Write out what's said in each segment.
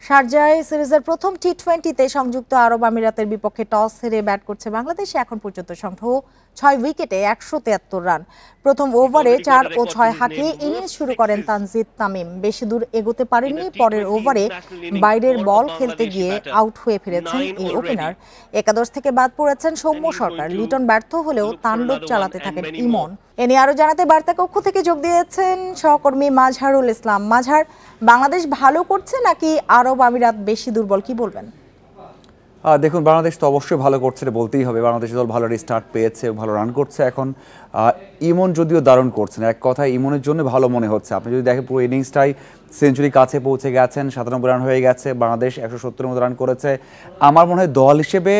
শারজায় সিরিজের প্রথম টি-20তে সংযুক্ত আরব আমিরাতের বিপক্ষে টস হেরে ব্যাট করছে বাংলাদেশ। এখন পর্যন্ত সংগ্রহ 6 উইকেটে 173 রান। প্রথম ওভারে 4 ও 6 হাঁকিয়ে ইনিংস শুরু করেন তানজিদ তামিম। বেশি দূর এগোতে পারেননি। পরের ওভারে বাইরের বল খেলতে গিয়ে আউট হয়ে ফিরেছেন এই ওপেনার। একাদশ থেকে বাদ পড়েছেন সৌম্য সরকার। লিটন ব্যর্থ হলেও তাণ্ডব চালাতে থাকেন ইমন। এ নিয়ে আরো জানাতে বার্তা কক্ষ থেকে যোগ দিয়েছেন সহকর্মী মাজহারুল ইসলাম। মাজহার, বাংলাদেশ ভালো করছে নাকি আরব আমিরাত বেশি দুর্বল, কি বলবেন? দেখুন, বাংলাদেশ তো অবশ্যই ভালো করছে, বলতেই হবে। বাংলাদেশ দল ভালো রিস্টার্ট পেয়েছে, ভালো রান করছে। এখন ইমন যদিও দারুণ করছেন, এক কথায় ইমনের জন্য ভালো মনে হচ্ছে। আপনি যদি দেখেন পুরো ইনিংসটাই সেঞ্চুরি কাছে পৌঁছে গেছেন, 97 রান হয়ে গেছে। বাংলাদেশ 170-এর মতো রান করেছে। আমার মনে হয় দল হিসেবে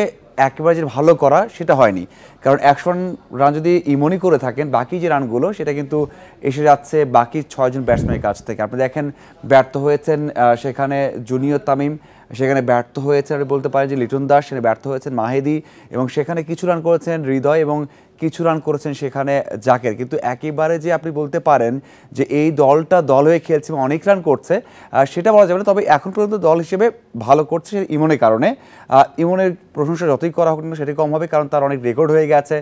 একেবারে যে ভালো করা সেটা হয়নি, কারণ 100 রান যদি ইমনই করে থাকেন, বাকি যে রানগুলো সেটা কিন্তু এসে যাচ্ছে বাকি 6 জন ব্যাটসম্যানের কাছ থেকে। আপনি দেখেন ব্যর্থ হয়েছেন সেখানে জুনিয়র তামিম, সেখানে ব্যর্থ হয়েছে আপনি বলতে পারেন যে লিটন দাস, সেখানে ব্যর্থ হয়েছেন মাহেদি, এবং সেখানে কিছু রান করেছেন হৃদয় এবং কিছু রান করেছেন সেখানে জাকের। কিন্তু একেবারে যে আপনি বলতে পারেন যে এই দলটা দল হয়ে খেলছে এবং অনেক রান করছে, সেটা বলা যাবে না। তবে এখন পর্যন্ত দল হিসেবে ভালো করছে ইমনের কারণে। ইমনের প্রশংসা যতই করা হোক না সেটা কম হবে, কারণ তার অনেক রেকর্ড হয়ে গেছে।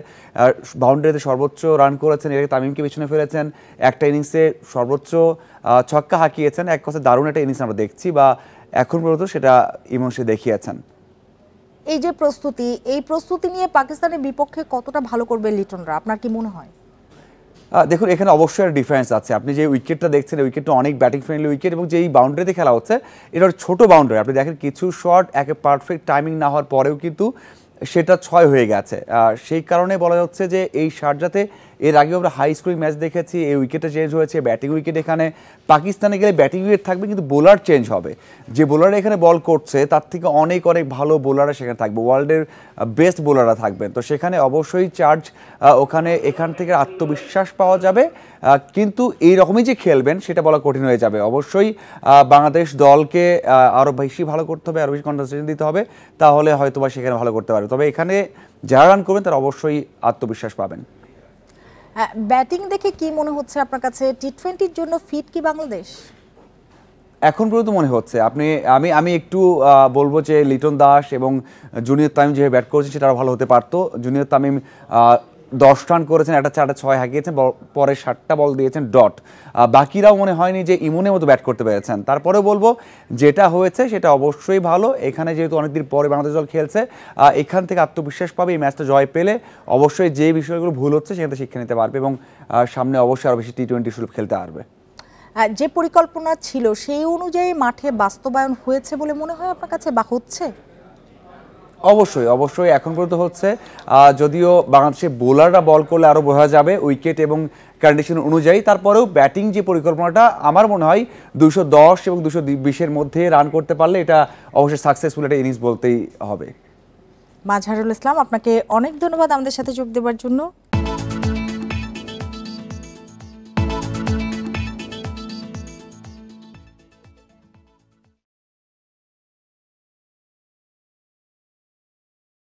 বাউন্ডারিতে সর্বোচ্চ রান করেছেন, এর তামিমকে পিছনে ফেলেছেন। একটা ইনিংসে সর্বোচ্চ ছক্কা হাঁকিয়েছেন। এক কথা দারুণ একটা ইনিংস আমরা দেখছি, বা এখন পর্যন্ত সেটা ইমন সে দেখিয়েছেন। এই যে প্রস্তুতি, এই প্রস্তুতি নিয়ে পাকিস্তানের বিপক্ষে কতটা ভালো করবে লিটনরা, আপনার কি মনে হয়? দেখুন, এখানে অবশ্যই একটা ডিফারেন্স আছে। আপনি যে উইকেটটা দেখছেন, উইকেটটা অনেক ব্যাটিং ফ্রেন্ডলি উইকেট, এবং যেই বাউন্ডারিতে খেলা হচ্ছে এটা ছোট বাউন্ডারি। আপনি দেখেন কিছু শট একে পারফেক্ট টাইমিং না হওয়ার পরেও কিন্তু সেটা 6 হয়ে গেছে। সেই কারণে বলা হচ্ছে যে এই শারজাতে এর আগেও আমরা হাই স্কোরিং ম্যাচ দেখেছি। এই উইকেটটা চেঞ্জ হয়েছে, ব্যাটিং উইকেট। এখানে পাকিস্তানে গেলে ব্যাটিং উইকেট থাকবে, কিন্তু বোলার চেঞ্জ হবে। যে বোলাররা এখানে বল করছে তার থেকে অনেক অনেক ভালো বোলাররা সেখানে থাকবে, ওয়ার্ল্ডের বেস্ট বোলাররা থাকবেন। তো সেখানে অবশ্যই চার্জ এখান থেকে আত্মবিশ্বাস পাওয়া যাবে, কিন্তু এই রকমই যে খেলবেন সেটা বলা কঠিন হয়ে যাবে। অবশ্যই বাংলাদেশ দলকে আরও বেশি ভালো করতে হবে, আরও বেশি কনসেন্ট্রেশন দিতে হবে, তাহলে হয়তো বা সেখানে ভালো করতে পারবে। তবে এখানে যারা রান করবেন তারা অবশ্যই আত্মবিশ্বাস পাবেন। ব্যাটিং দেখে কি মনে হচ্ছে আপনার কাছে, টি-20-র জন্য ফিট কি বাংলাদেশ? এখন পর্যন্ত মনে হচ্ছে আমি একটু বলবো যে লিটন দাস এবং জুনিয়র তামিম যে ব্যাট করেছে সেটা আরও ভালো হতে পারতো। জুনিয়র তামিম 10 রান করেছেন, একটা 4-6 হাঁকিয়েছেন, পরে 7টা বল দিয়েছেন ডট। বাকিরাও মনে হয়নি যে ইমনের মতো ব্যাট করতে পেরেছেন। তারপরেও বলবো যেটা হয়েছে সেটা অবশ্যই ভালো। এখানে যেহেতু অনেকদিন পরে বাংলাদেশ দল খেলছে, এখান থেকে আত্মবিশ্বাস পাবে। এই ম্যাচটা জয় পেলে অবশ্যই যে বিষয়গুলো ভুল হচ্ছে সেখান থেকে শিক্ষা নিতে পারবে, এবং সামনে অবশ্যই আরও বেশি টি-20 সুযোগ খেলতে পারবে। যে পরিকল্পনা ছিল সেই অনুযায়ী মাঠে বাস্তবায়ন হয়েছে বলে মনে হয় আপনার কাছে, বা হচ্ছে? অবশ্যই অবশ্যই এখন পর্যন্ত হচ্ছে। যদিও বাংলাদেশের বোলাররা বল করলে আরও বোঝা যাবে উইকেট এবং কন্ডিশন অনুযায়ী, তারপরেও ব্যাটিং যে পরিকল্পনাটা আমার মনে হয় 210 এবং 220-এর মধ্যে রান করতে পারলে এটা অবশ্যই সাকসেসফুল একটা ইনিংস বলতেই হবে। মাজহারুল ইসলাম, আপনাকে অনেক ধন্যবাদ আমাদের সাথে যোগ দেওয়ার জন্য।